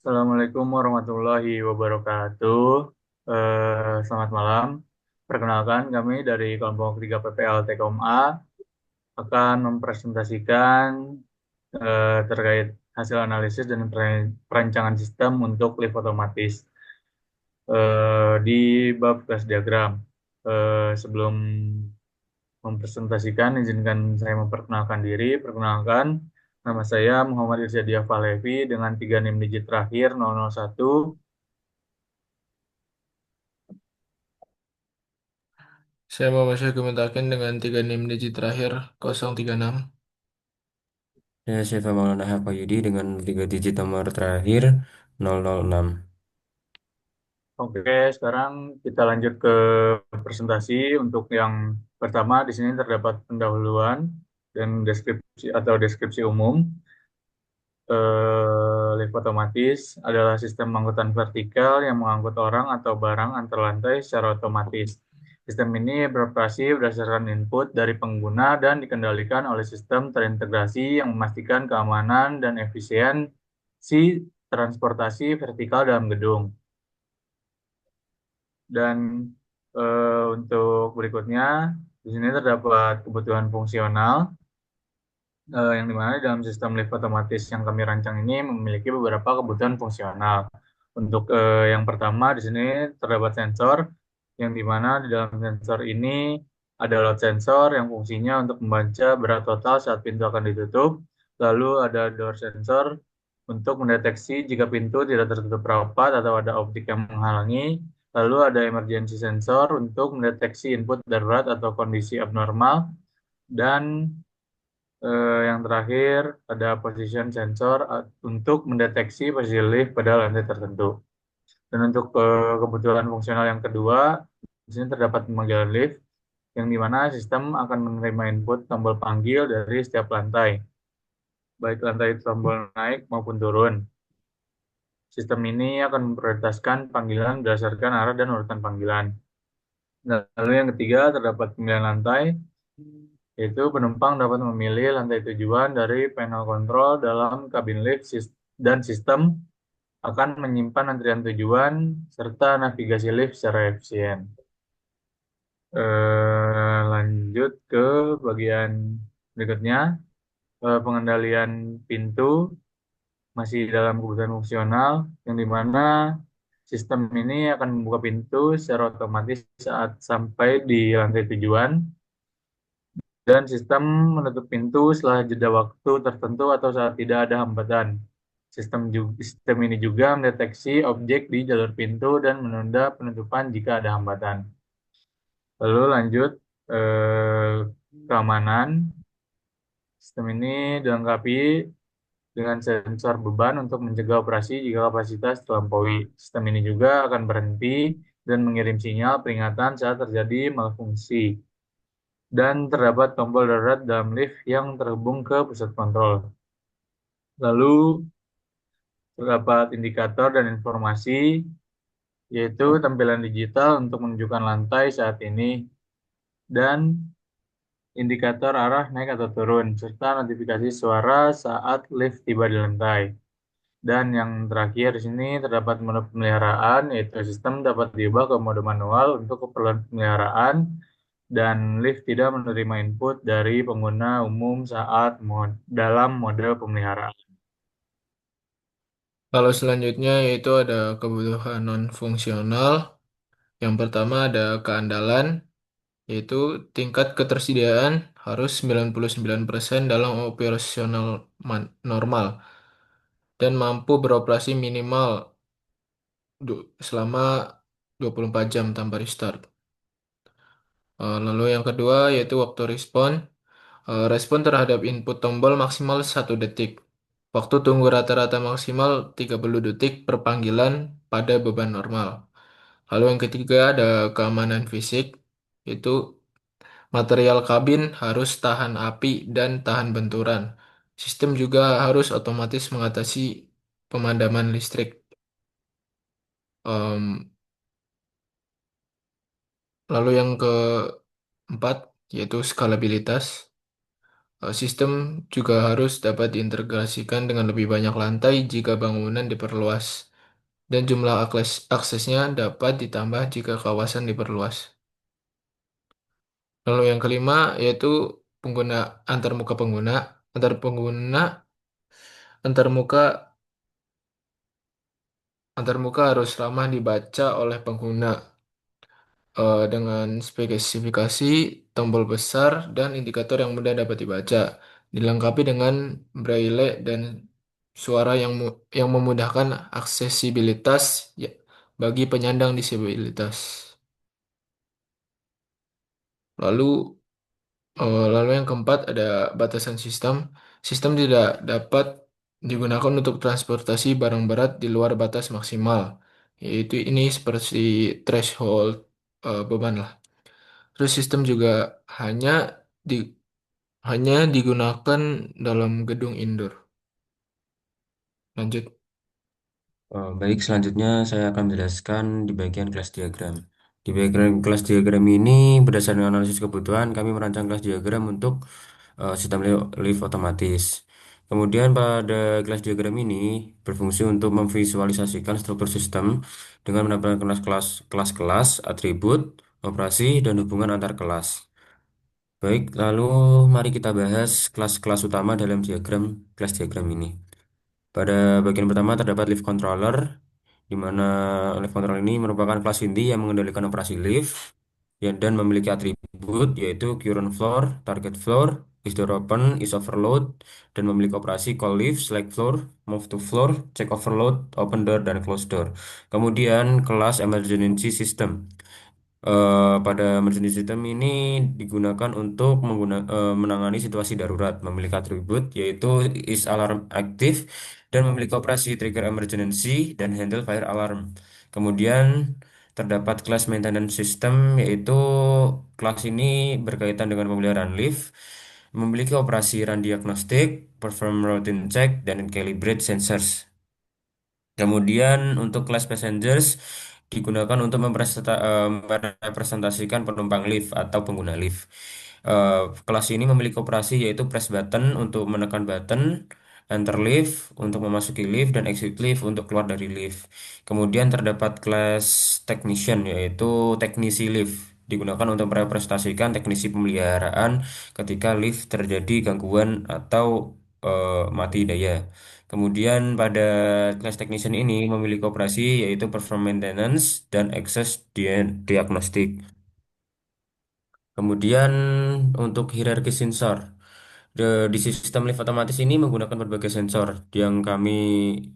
Assalamualaikum warahmatullahi wabarakatuh. Selamat malam. Perkenalkan, kami dari kelompok 3 PPL Tekom A akan mempresentasikan terkait hasil analisis dan perancangan sistem untuk lift otomatis di bab kelas diagram. Sebelum mempresentasikan, izinkan saya memperkenalkan diri. Perkenalkan, nama saya Muhammad Irsyadiah Falevi dengan 3 NIM digit terakhir 001. Saya Muhammad Syahid Mutakin dengan 3 NIM digit terakhir 036. Saya Syifa Maulana Hafayudi dengan 3 digit nomor terakhir 006. Oke, sekarang kita lanjut ke presentasi. Untuk yang pertama, di sini terdapat pendahuluan dan deskripsi umum. Lift otomatis adalah sistem angkutan vertikal yang mengangkut orang atau barang antar lantai secara otomatis. Sistem ini beroperasi berdasarkan input dari pengguna dan dikendalikan oleh sistem terintegrasi yang memastikan keamanan dan efisiensi transportasi vertikal dalam gedung. Dan untuk berikutnya, di sini terdapat kebutuhan fungsional, yang dimana di dalam sistem lift otomatis yang kami rancang ini memiliki beberapa kebutuhan fungsional. Untuk yang pertama, di sini terdapat sensor, yang dimana di dalam sensor ini ada load sensor yang fungsinya untuk membaca berat total saat pintu akan ditutup. Lalu ada door sensor untuk mendeteksi jika pintu tidak tertutup rapat atau ada objek yang menghalangi. Lalu ada emergency sensor untuk mendeteksi input darurat atau kondisi abnormal. Dan yang terakhir ada position sensor untuk mendeteksi posisi lift pada lantai tertentu. Dan untuk kebutuhan fungsional yang kedua, di sini terdapat pemanggilan lift, yang dimana sistem akan menerima input tombol panggil dari setiap lantai, baik lantai tombol naik maupun turun. Sistem ini akan memprioritaskan panggilan berdasarkan arah dan urutan panggilan. Nah, lalu yang ketiga, terdapat pemilihan lantai, yaitu penumpang dapat memilih lantai tujuan dari panel kontrol dalam kabin lift dan sistem akan menyimpan antrian tujuan serta navigasi lift secara efisien. Lanjut ke bagian berikutnya, pengendalian pintu masih dalam kebutuhan fungsional, yang dimana sistem ini akan membuka pintu secara otomatis saat sampai di lantai tujuan, dan sistem menutup pintu setelah jeda waktu tertentu atau saat tidak ada hambatan. Sistem ini juga mendeteksi objek di jalur pintu dan menunda penutupan jika ada hambatan. Lalu lanjut eh, keamanan. Sistem ini dilengkapi dengan sensor beban untuk mencegah operasi jika kapasitas terlampaui. Sistem ini juga akan berhenti dan mengirim sinyal peringatan saat terjadi malfungsi. Dan terdapat tombol darurat dalam lift yang terhubung ke pusat kontrol. Lalu terdapat indikator dan informasi, yaitu tampilan digital untuk menunjukkan lantai saat ini, dan indikator arah naik atau turun, serta notifikasi suara saat lift tiba di lantai. Dan yang terakhir di sini terdapat menu pemeliharaan, yaitu sistem dapat diubah ke mode manual untuk keperluan pemeliharaan, dan lift tidak menerima input dari pengguna umum saat dalam mode pemeliharaan. Kalau selanjutnya yaitu ada kebutuhan non-fungsional. Yang pertama ada keandalan, yaitu tingkat ketersediaan harus 99% dalam operasional normal dan mampu beroperasi minimal selama 24 jam tanpa restart. Lalu yang kedua yaitu waktu respon. Respon terhadap input tombol maksimal 1 detik. Waktu tunggu rata-rata maksimal 30 detik per panggilan pada beban normal. Lalu yang ketiga ada keamanan fisik, yaitu material kabin harus tahan api dan tahan benturan. Sistem juga harus otomatis mengatasi pemadaman listrik. Em, Lalu yang keempat yaitu skalabilitas. Sistem juga harus dapat diintegrasikan dengan lebih banyak lantai jika bangunan diperluas, dan jumlah aksesnya dapat ditambah jika kawasan diperluas. Lalu yang kelima yaitu pengguna antarmuka pengguna. Antar pengguna, antarmuka, antarmuka harus ramah dibaca oleh pengguna dengan spesifikasi tombol besar dan indikator yang mudah dapat dibaca, dilengkapi dengan braille dan suara yang memudahkan aksesibilitas ya, bagi penyandang disabilitas. Lalu lalu yang keempat ada batasan sistem. Sistem tidak dapat digunakan untuk transportasi barang berat di luar batas maksimal, yaitu ini seperti threshold beban lah. Terus sistem juga hanya di hanya digunakan dalam gedung indoor. Lanjut. Baik, selanjutnya saya akan menjelaskan di bagian kelas diagram. Di bagian kelas diagram ini, berdasarkan analisis kebutuhan, kami merancang kelas diagram untuk sistem lift otomatis. Kemudian pada kelas diagram ini berfungsi untuk memvisualisasikan struktur sistem dengan menampilkan kelas-kelas, atribut, operasi, dan hubungan antar kelas. Baik, lalu mari kita bahas kelas-kelas utama dalam kelas diagram ini. Pada bagian pertama terdapat lift controller, di mana lift controller ini merupakan kelas inti yang mengendalikan operasi lift dan memiliki atribut yaitu current floor, target floor, is door open, is overload, dan memiliki operasi call lift, select floor, move to floor, check overload, open door, dan close door. Kemudian kelas emergency system. Pada emergency system ini digunakan untuk menangani situasi darurat, memiliki atribut yaitu is alarm active dan memiliki operasi trigger emergency dan handle fire alarm. Kemudian terdapat kelas maintenance system yaitu kelas ini berkaitan dengan pemeliharaan lift, memiliki operasi run diagnostic, perform routine check, dan calibrate sensors. Kemudian untuk kelas passengers digunakan untuk merepresentasikan penumpang lift atau pengguna lift. Kelas ini memiliki operasi yaitu press button untuk menekan button, enter lift untuk memasuki lift, dan exit lift untuk keluar dari lift. Kemudian terdapat kelas technician yaitu teknisi lift. Digunakan untuk merepresentasikan teknisi pemeliharaan ketika lift terjadi gangguan atau mati daya. Kemudian pada kelas technician ini memiliki operasi yaitu perform maintenance dan access diagnostik. Kemudian untuk hierarki sensor, di sistem lift otomatis ini menggunakan berbagai sensor. Yang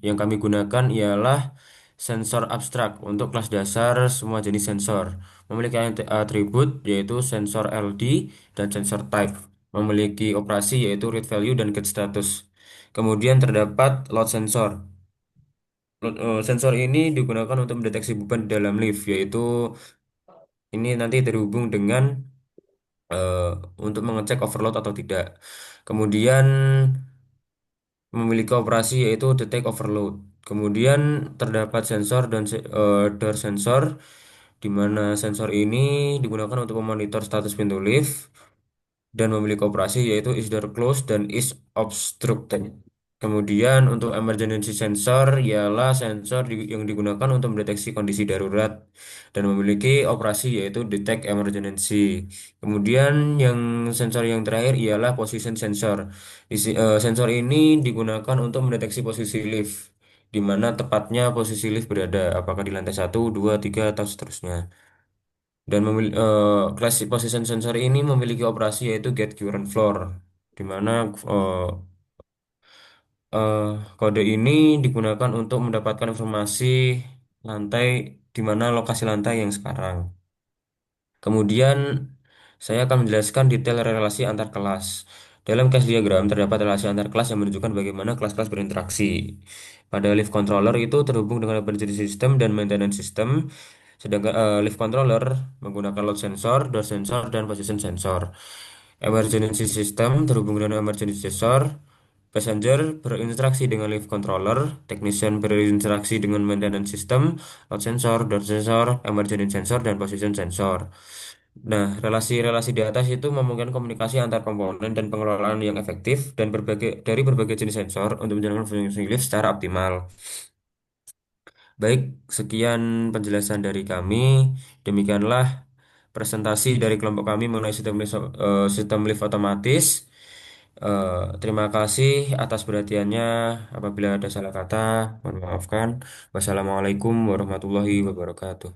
kami gunakan ialah sensor abstrak untuk kelas dasar semua jenis sensor. Memiliki atribut yaitu sensor LD dan sensor type. Memiliki operasi yaitu read value dan get status. Kemudian terdapat load sensor. Sensor ini digunakan untuk mendeteksi beban di dalam lift, yaitu ini nanti terhubung dengan eh, untuk mengecek overload atau tidak. Kemudian memiliki operasi yaitu detect overload. Kemudian terdapat sensor dan door sensor, di mana sensor ini digunakan untuk memonitor status pintu lift dan memiliki operasi yaitu is door closed dan is obstructed. Kemudian untuk emergency sensor ialah sensor yang digunakan untuk mendeteksi kondisi darurat dan memiliki operasi yaitu detect emergency. Kemudian yang sensor yang terakhir ialah position sensor. Sensor ini digunakan untuk mendeteksi posisi lift, di mana tepatnya posisi lift berada, apakah di lantai satu, 2, 3, atau seterusnya. Dan kelas position sensor ini memiliki operasi yaitu get current floor, di mana eh, eh, kode ini digunakan untuk mendapatkan informasi lantai, di mana lokasi lantai yang sekarang. Kemudian saya akan menjelaskan detail relasi antar kelas. Dalam kelas diagram terdapat relasi antar kelas yang menunjukkan bagaimana kelas-kelas berinteraksi. Pada lift controller itu terhubung dengan emergency system dan maintenance system, sedangkan lift controller menggunakan load sensor, door sensor, dan position sensor. Emergency system terhubung dengan emergency sensor, passenger berinteraksi dengan lift controller, technician berinteraksi dengan maintenance system, load sensor, door sensor, emergency sensor, dan position sensor. Nah, relasi-relasi di atas itu memungkinkan komunikasi antar komponen dan pengelolaan yang efektif dan berbagai jenis sensor untuk menjalankan fungsi lift secara optimal. Baik, sekian penjelasan dari kami. Demikianlah presentasi dari kelompok kami mengenai sistem lift otomatis. Terima kasih atas perhatiannya. Apabila ada salah kata, mohon maafkan. Wassalamualaikum warahmatullahi wabarakatuh.